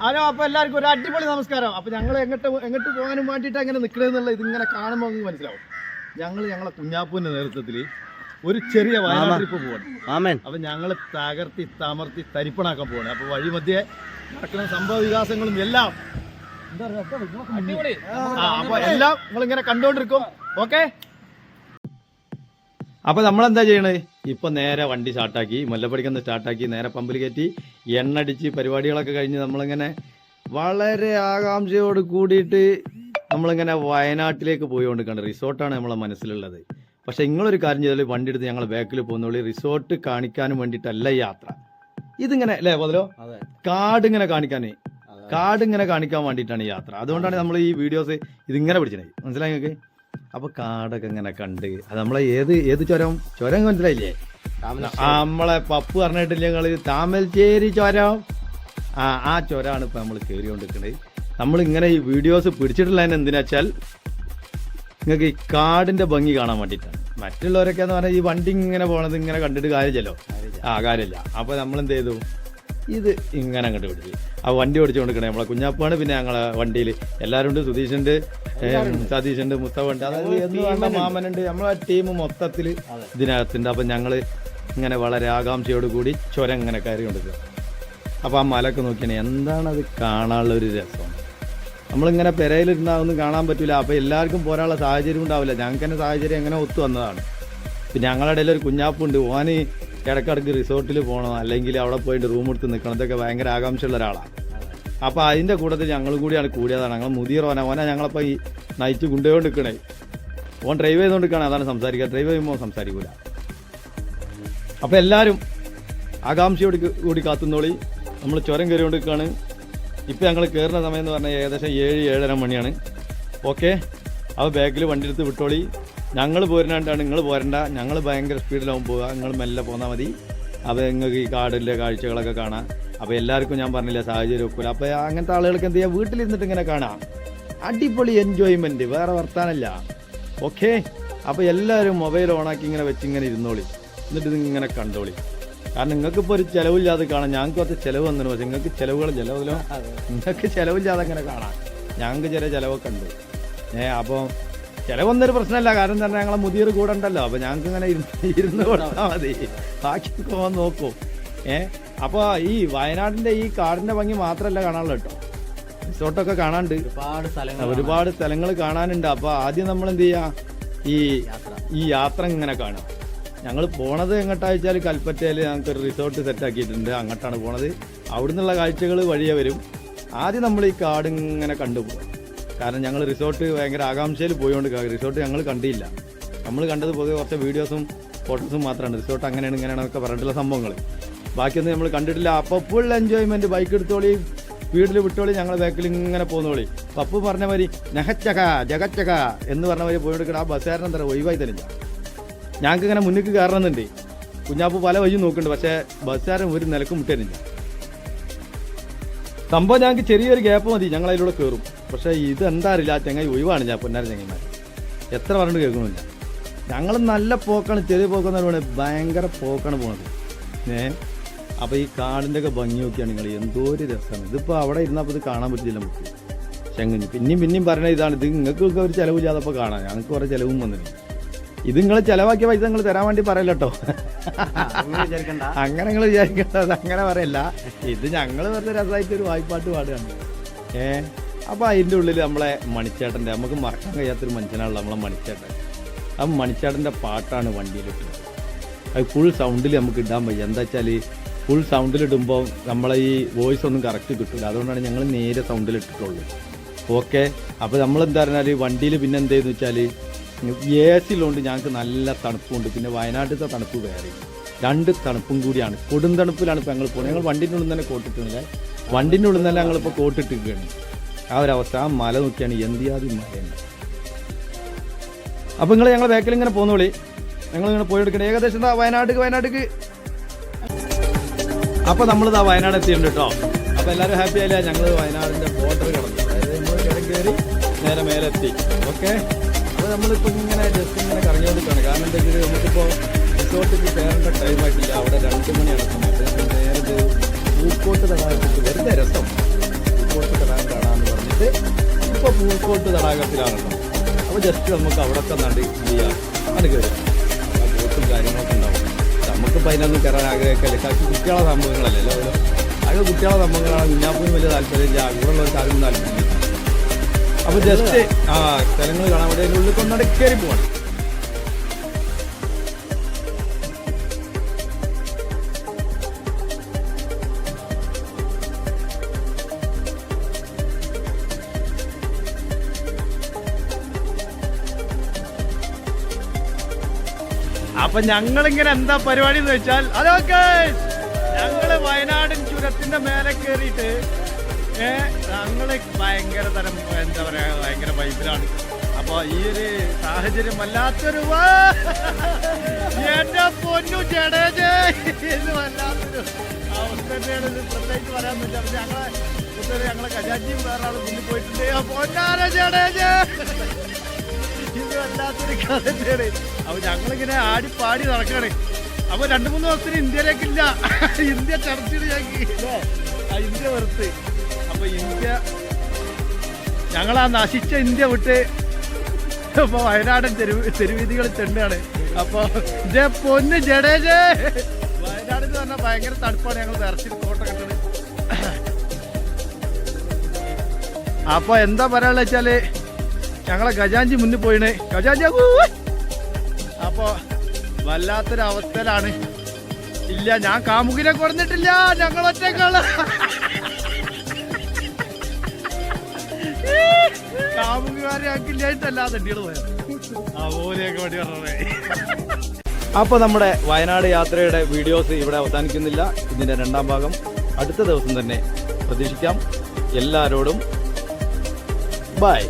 Hello, അപ്പോൾ എല്ലാവർക്കും ഒരു അടിപൊളി നമസ്കാരം. അപ്പോൾ ഞങ്ങൾ എങ്ങോട്ട് പോകാനും വേണ്ടിയിട്ട് അങ്ങനെ നിൽക്കണമെന്നുള്ള ഇതിങ്ങനെ കാണുമ്പോൾ നമുക്ക് മനസ്സിലാവും. ഞങ്ങളെ കുഞ്ഞാപ്പൂവിൻ്റെ നേതൃത്വത്തിൽ ഒരു ചെറിയ വയനാട് ട്രിപ്പ് പോകണം. അപ്പോൾ ഞങ്ങൾ തകർത്തി തമർത്തി തരിപ്പണാക്കാൻ പോകണം. അപ്പോൾ വഴി മധ്യേ നടക്കുന്ന സംഭവ വികാസങ്ങളും എല്ലാം അപ്പോൾ എല്ലാം നിങ്ങളിങ്ങനെ കണ്ടുകൊണ്ടിരിക്കും. ഓക്കെ, അപ്പോൾ നമ്മളെന്താ ചെയ്യണത്? ഇപ്പോൾ നേരെ വണ്ടി സ്റ്റാർട്ടാക്കി, മുല്ലപ്പടിക്കുന്ന സ്റ്റാർട്ടാക്കി, നേരെ പമ്പിൽ കയറ്റി എണ്ണടിച്ച് പരിപാടികളൊക്കെ കഴിഞ്ഞ് നമ്മളിങ്ങനെ വളരെ ആകാംക്ഷയോട് കൂടിയിട്ട് നമ്മളിങ്ങനെ വയനാട്ടിലേക്ക് പോയിക്കൊണ്ടിരിക്കുകയാണ്. റിസോർട്ടാണ് നമ്മളെ മനസ്സിലുള്ളത്. പക്ഷേ നിങ്ങളൊരു കാര്യം ചെയ്താൽ വണ്ടി എടുത്ത് ഞങ്ങൾ ബാക്കിൽ പോകുന്നുള്ളൂ. റിസോർട്ട് കാണിക്കാനും വേണ്ടിയിട്ടല്ല യാത്ര. ഇതിങ്ങനെ അല്ലേ ബദലോ, കാടിങ്ങനെ കാണിക്കാൻ വേണ്ടിയിട്ടാണ് യാത്ര. അതുകൊണ്ടാണ് നമ്മൾ ഈ വീഡിയോസ് ഇതിങ്ങനെ പിടിച്ചത്. മനസ്സിലായി നിങ്ങൾക്ക്? അപ്പോൾ കാടൊക്കെ ഇങ്ങനെ കണ്ട് അത് നമ്മളെ ഏത് ചുരം മനസ്സിലായില്ലേ? നമ്മളെ പപ്പു പറഞ്ഞിട്ടില്ല ഞങ്ങൾ താമരശ്ശേരി ചുരം. ആ ചുരമാണ് ഇപ്പം നമ്മൾ കയറിക്കൊണ്ടിരിക്കുന്നത്. നമ്മളിങ്ങനെ ഈ വീഡിയോസ് പിടിച്ചിട്ടുള്ളതിന് എന്തിനാ വെച്ചാൽ നിങ്ങൾക്ക് ഈ കാടിൻ്റെ ഭംഗി കാണാൻ വേണ്ടിയിട്ടാണ്. മറ്റുള്ളവരൊക്കെ എന്ന് പറഞ്ഞാൽ ഈ വണ്ടി ഇങ്ങനെ പോകണത് ഇങ്ങനെ കണ്ടിട്ട് കാര്യമില്ലല്ലോ. കാര്യമില്ല. അപ്പോൾ നമ്മളെന്ത് ചെയ്തു, ഇത് ഇങ്ങനെ അങ്ങോട്ട് പിടിച്ച് ആ വണ്ടി ഓടിച്ചുകൊണ്ടിരിക്കണേ നമ്മളെ കുഞ്ഞാപ്പാണ്. പിന്നെ ഞങ്ങളെ വണ്ടിയിൽ എല്ലാവരും ഉണ്ട്. സുധീഷുണ്ട്, സതീഷുണ്ട്, മുസ്തഫ ഉണ്ട്, അതായത് എന്ന് വേണ്ട മാമനുണ്ട്. നമ്മളെ ടീം മൊത്തത്തിൽ ഇതിനകത്തുണ്ട്. അപ്പം ഞങ്ങൾ ഇങ്ങനെ വളരെ ആകാംക്ഷയോട് കൂടി ചുരം ഇങ്ങനെ കയറി കൊണ്ടിരിക്കുക. അപ്പോൾ ആ മലയൊക്കെ നോക്കിയാൽ എന്താണത് കാണാനുള്ള ഒരു രസമാണ്. നമ്മളിങ്ങനെ പെരയിലിരുന്നാതൊന്നും കാണാൻ പറ്റില്ല. അപ്പോൾ എല്ലാവർക്കും പോരാനുള്ള സാഹചര്യം ഉണ്ടാവില്ല. ഞങ്ങൾക്ക് തന്നെ സാഹചര്യം എങ്ങനെ ഒത്തു വന്നതാണ്. പിന്നെ ഞങ്ങളുടെ ഇടയിൽ ഒരു കുഞ്ഞാപ്പുണ്ട്. ഓന് ഇടയ്ക്കിടയ്ക്ക് റിസോർട്ടിൽ പോകണം, അല്ലെങ്കിൽ അവിടെ പോയിട്ട് റൂം എടുത്ത് നിൽക്കണം. ഇതൊക്കെ ഭയങ്കര ആകാംക്ഷയുള്ള ഒരാളാണ്. അപ്പോൾ അതിൻ്റെ കൂട്ടത്തിൽ ഞങ്ങൾ കൂടിയാണ് കൂടിയതാണ്. ഞങ്ങൾ മുതിർ ഓന ഞങ്ങളപ്പോൾ ഈ നയിച്ച് കൊണ്ടുപോയി നിൽക്കണേ. ഓൻ ഡ്രൈവ് ചെയ്തുകൊണ്ടിരിക്കുകയാണ്. അതാണ് സംസാരിക്കുക. ഡ്രൈവ് ചെയ്യുമ്പോൾ സംസാരിക്കൂല. അപ്പോൾ എല്ലാവരും ആകാംക്ഷയോട് കൂടി കാത്തുന്നോളി. നമ്മൾ ചുരം കയറിക്കൊണ്ടിരിക്കുകയാണ്. ഇപ്പോൾ ഞങ്ങൾ കയറുന്ന സമയം എന്ന് പറഞ്ഞാൽ ഏകദേശം 7-7:30 മണിയാണ്. ഓക്കെ, അപ്പോൾ ബാക്കിൽ വണ്ടി എടുത്ത് വിട്ടോളി. ഞങ്ങൾ പോരുന്നാണ്ടാണ്, നിങ്ങൾ പോരണ്ട. ഞങ്ങൾ ഭയങ്കര സ്പീഡിലാവും പോവുക. നിങ്ങൾ മെല്ലെ പോന്നാൽ മതി. അപ്പോൾ നിങ്ങൾക്ക് ഈ കാടിൻ്റെ കാഴ്ചകളൊക്കെ കാണാം. അപ്പോൾ എല്ലാവർക്കും ഞാൻ പറഞ്ഞില്ല സാഹചര്യം ഒക്കില്ല. അപ്പോൾ അങ്ങനത്തെ ആളുകൾക്ക് എന്ത് ചെയ്യുക, വീട്ടിലിരുന്നിട്ട് ഇങ്ങനെ കാണാം. അടിപൊളി എൻജോയ്മെൻറ്റ്, വേറെ വർത്താനല്ല. ഓക്കെ, അപ്പോൾ എല്ലാവരും മൊബൈൽ ഓണാക്കി ഇങ്ങനെ വെച്ചിങ്ങനെ ഇരുന്നോളി. എന്നിട്ട് ഇതിങ്ങനെ കണ്ടോളി. കാരണം നിങ്ങൾക്കിപ്പോൾ ഒരു ചിലവില്ലാതെ കാണാം. ഞങ്ങൾക്ക് കുറച്ച് ചിലവ് വന്നു. പക്ഷേ നിങ്ങൾക്ക് ചിലവല്ലോ, നിങ്ങൾക്ക് ചിലവില്ലാതെ അങ്ങനെ കാണാം. ഞങ്ങൾക്ക് ചെറിയ ചിലവൊക്കെ ഉണ്ട്. അപ്പോൾ ചിലവൊന്നൊരു പ്രശ്നമല്ല. കാരണം എന്താ പറഞ്ഞാൽ ഞങ്ങളെ മുതിർ കൂടെ ഉണ്ടല്ലോ. അപ്പോൾ ഞങ്ങൾക്ക് ഇങ്ങനെ ഇരുന്ന് കൊടുത്താൽ മതി. ബാക്കി പോകാൻ നോക്കൂ. അപ്പോൾ ഈ വയനാടിൻ്റെ ഈ കാടിൻ്റെ ഭംഗി മാത്രമല്ല കാണാനുള്ളൂ കേട്ടോ. റിസോർട്ടൊക്കെ കാണാനുണ്ട്, ഒരുപാട് സ്ഥലങ്ങൾ കാണാനുണ്ട്. അപ്പോൾ ആദ്യം നമ്മൾ എന്ത് ചെയ്യുക, ഈ യാത്ര ഇങ്ങനെ കാണാം. ഞങ്ങൾ പോണത് എങ്ങോട്ടാ വെച്ചാൽ കൽപ്പറ്റയിൽ ഞങ്ങൾക്കൊരു റിസോർട്ട് സെറ്റാക്കിയിട്ടുണ്ട്. അങ്ങോട്ടാണ് പോണത്. അവിടെ നിന്നുള്ള കാഴ്ചകൾ വഴിയേ വരും. ആദ്യം നമ്മൾ ഈ കാട് ഇങ്ങനെ കണ്ടുപോകും. കാരണം ഞങ്ങൾ റിസോർട്ട് ഭയങ്കര ആകാംക്ഷയിൽ പോയോണ്ട് റിസോർട്ട് ഞങ്ങൾ കണ്ടില്ല. നമ്മൾ കണ്ടത് പൊതുവെ കുറച്ച് വീഡിയോസും ഫോട്ടോസും മാത്രമാണ്. റിസോർട്ട് അങ്ങനെയാണ് ഇങ്ങനെയാണെന്നൊക്കെ പറഞ്ഞിട്ടുള്ള സംഭവങ്ങൾ. ബാക്കിയൊന്നും നമ്മൾ കണ്ടിട്ടില്ല. അപ്പോൾ ഫുൾ എൻജോയ്മെൻറ്റ്. ബൈക്ക് എടുത്തോളി, സ്പീഡിൽ വിട്ടോളി, ഞങ്ങൾ ബാക്കിൽ ഇങ്ങനെ പോകുന്നോളി. പപ്പു പറഞ്ഞ മാതിരി ജഗച്ചക എന്ന് പറഞ്ഞ മാതിരി പോയെടുക്കണം. ആ ബസ്സുകാരൻ എന്താ ഒഴിവായി തരില്ല. ഞങ്ങൾക്ക് ഇങ്ങനെ മുന്നിലേക്ക് കയറണമെന്നുണ്ട്. കുഞ്ഞാപ്പ് പല വഴിയും നോക്കുന്നുണ്ട്. പക്ഷേ ബസ്സുകാരൻ ഒരു നിലക്കും മുട്ടരുന്നില്ല. സംഭവം ഞങ്ങൾക്ക് ചെറിയൊരു ഗ്യാപ്പ് മതി, ഞങ്ങൾ അതിലൂടെ കയറും. പക്ഷേ ഇത് എന്താ അറിയില്ല, ചെങ്ങായി ഒഴിവാണ്. ഞാൻ പൊന്നാര ചെങ്ങന്മാർ എത്ര പറഞ്ഞിട്ട് കേൾക്കണില്ല. ഞങ്ങൾ നല്ല പോക്കാണ്, ചെറിയ പോക്കെന്ന് പറയുന്നത് ഭയങ്കര പോക്കാണ് പോണത്. അപ്പോൾ ഈ കാടിൻ്റെ ഒക്കെ ഭംഗി നോക്കിയാണ് നിങ്ങൾ, എന്തോ ഒരു രസമാണ്. ഇതിപ്പോൾ അവിടെ ഇരുന്നപ്പോൾ ഇത് കാണാൻ പറ്റില്ല നമുക്ക്. ചെങ്ങഞ്ഞ് പിന്നെയും പറയണത് ഇതാണ്, ഇത് നിങ്ങൾക്ക് ഒരു ചിലവില്ലാതപ്പോൾ കാണാം. ഞങ്ങൾക്ക് കുറേ ചിലവും വന്നിട്ടുണ്ട്. ഇത് നിങ്ങൾ ചിലവാക്കിയ പൈസ നിങ്ങൾ തരാൻ വേണ്ടി പറയല്ല കേട്ടോ. അങ്ങനെ നിങ്ങൾ വിചാരിക്കേണ്ടത് അങ്ങനെ പറയല്ല. ഇത് ഞങ്ങൾ വെറുതെ രസമായിട്ടൊരു വായ്പാട്ട് പാടുകയാണ്. അപ്പോൾ അതിൻ്റെ ഉള്ളിൽ നമ്മളെ മണിച്ചേട്ടൻ്റെ, നമുക്ക് മറക്കാൻ കഴിയാത്തൊരു മനുഷ്യനാണല്ലോ നമ്മളെ മണിച്ചേട്ടൻ. ആ മണിച്ചേട്ടൻ്റെ പാട്ടാണ് വണ്ടിയിലിട്ടത്. അത് ഫുൾ സൗണ്ടിൽ നമുക്ക് ഇടാൻ വയ്യ. എന്താ വെച്ചാൽ ഫുൾ സൗണ്ടിലിടുമ്പോൾ നമ്മളെ ഈ വോയിസ് ഒന്നും കറക്റ്റ് കിട്ടില്ല. അതുകൊണ്ടാണ് ഞങ്ങൾ നേരെ സൗണ്ടിലിട്ടിട്ടുള്ളൂ. ഓക്കെ, അപ്പോൾ നമ്മളെന്താ പറഞ്ഞാൽ വണ്ടിയിൽ പിന്നെ എന്ത് ചെയ്യുന്നു വെച്ചാൽ AC-ലുണ്ട്. ഞങ്ങൾക്ക് നല്ല തണുപ്പുണ്ട്. പിന്നെ വയനാട്ടിലത്തെ തണുപ്പ് വേറെ, രണ്ട് തണുപ്പും കൂടിയാണ്. കൊടും തണുപ്പിലാണ് ഇപ്പോൾ ഞങ്ങൾ പോകുന്നത്. ഞങ്ങൾ വണ്ടിൻ്റെ ഉള്ളിൽ തന്നെ കോട്ടിട്ടില്ല. വണ്ടിൻ്റെ ഉള്ളിൽ തന്നെ ഞങ്ങളിപ്പോൾ കോട്ടിട്ടിരിക്കുകയാണ്. ആ ഒരവസ്ഥ. ആ മല നോക്കിയാണ്, എന്തിയാതി മലയാണ്. അപ്പോൾ ഞങ്ങൾ ബാക്കിൽ ഇങ്ങനെ പോകുന്നോളി. ഞങ്ങളിങ്ങനെ പോയെടുക്കണം. ഏകദേശം വയനാട്ടിക്ക് അപ്പോൾ നമ്മളിതാ വയനാട് എത്തിയിട്ടുണ്ട് കേട്ടോ. അപ്പോൾ എല്ലാവരും ഹാപ്പി ആയില്ല. ഞങ്ങൾ വയനാടിൻ്റെ ബോർഡർ കടന്നു. അതായത് നമ്മൾ കയറി നേരെ മേലെത്തി. ഓക്കെ, അപ്പോൾ നമ്മളിപ്പോൾ ഇങ്ങനെ ജസ്റ്റ് ഇങ്ങനെ കറങ്ങിക്കൊണ്ടിരിക്കുകയാണ്. കാരണം എന്താ വെച്ചാൽ നമുക്കിപ്പോൾ റിസോർട്ടിൽ കയറേണ്ട ടൈമായിട്ടില്ല. അവിടെ 2 മണിയാണ് സമയത്ത്. നേരെ പൂക്കോട്ട് തടാകത്തിൽ വെറുതെ രസം. കഴിഞ്ഞിട്ട് ഇപ്പോൾ പൂക്കോട്ട് തടാകത്തിലാണല്ലോ. അപ്പോൾ ജസ്റ്റ് നമുക്ക് അവിടെ ഒക്കെ നടി ചെയ്യാം. അത് കയറി ബോട്ടും കാര്യങ്ങളൊക്കെ ഉണ്ടാവും. നമുക്കിപ്പോൾ അതിനൊന്നും കയറാൻ ആഗ്രഹിക്കല്ലേ. കുട്ടികളെ സംഭവങ്ങളല്ലേ ഓരോ ആകെ കുട്ടികളെ സംഭവങ്ങളാണ്. കുഞ്ഞാപ്പിനും വലിയ താല്പര്യമില്ല, അങ്ങനെയുള്ളവർക്ക് ആരും താല്പര്യമില്ല. അപ്പോൾ ജസ്റ്റ് സ്ഥലങ്ങൾ കാണാൻ വേണ്ടി അതിൻ്റെ ഉള്ളിൽ കൊണ്ടാണ് കയറി പോകണം. അപ്പൊ ഞങ്ങളിങ്ങനെ എന്താ പരിപാടി എന്ന് വെച്ചാൽ, അതൊക്കെ ഞങ്ങള് വയനാടൻ ചുരത്തിന്റെ മേലെ കയറിയിട്ട് ഞങ്ങള് ഭയങ്കര തരം എന്താ പറയാ ഭയങ്കര വൈബിലാണ്. അപ്പൊ ഈ ഒരു സാഹചര്യം വല്ലാത്തൊരു എന്റെ പൊന്നു ജഡേജ് ഇത് വല്ലാത്തൊരു അവസ്ഥ തന്നെയാണ്. ഇത് പ്രത്യേകിച്ച് പറയാൻ പറ്റില്ല. ഞങ്ങളെ ഖജാൻജിയും വേറെ ആള് മുന്നിൽ പോയിട്ടുണ്ട്. പൊന്നാര ജഡേജ് ഇത് വല്ലാത്തൊരു കഥ തന്നെയാണ്. അപ്പൊ ഞങ്ങളിങ്ങനെ ആടിപ്പാടി നടക്കണേ. അപ്പൊ 2-3 ദിവസത്തിന് ഇന്ത്യയിലേക്കില്ല, ഇന്ത്യ ചർച്ചയിൽ ഇന്ത്യ വെറുത്ത്. അപ്പൊ ഇന്ത്യ ഞങ്ങളാ നശിച്ച ഇന്ത്യ വിട്ട് ഇപ്പൊ വയനാടൻ തെരുവീതികളിൽ ചെണ്ടാണ്. അപ്പൊ പൊന്ന് ജഡേജ് വയനാട് എന്ന് പറഞ്ഞാൽ ഭയങ്കര തണുപ്പാണ്. ഞങ്ങൾ നിറച്ചിട്ട് കോട്ട കെട്ടത്. അപ്പൊ എന്താ പറയാനുള്ള വെച്ചാല് ഞങ്ങളെ ഖജാൻജി മുന്നിൽ പോയിണ്. ഖജാൻജി അപ്പൊ വല്ലാത്തൊരു അവസ്ഥയിലാണ്. ഇല്ല, ഞാൻ കാമുകിനെ കുറഞ്ഞിട്ടില്ല, ഞങ്ങൾ ഒറ്റക്കാള്. കാമുകിമാരെ ഞങ്ങൾക്കില്ലായിട്ടല്ല തട്ടികള് പോയത്. അതുപോലെയൊക്കെ വേണ്ടി പറഞ്ഞേ. അപ്പൊ നമ്മുടെ വയനാട് യാത്രയുടെ വീഡിയോസ് ഇവിടെ അവസാനിക്കുന്നില്ല. ഇതിന്റെ 2ാം ഭാഗം അടുത്ത ദിവസം തന്നെ പ്രതീക്ഷിക്കാം. എല്ലാവരോടും ബൈ.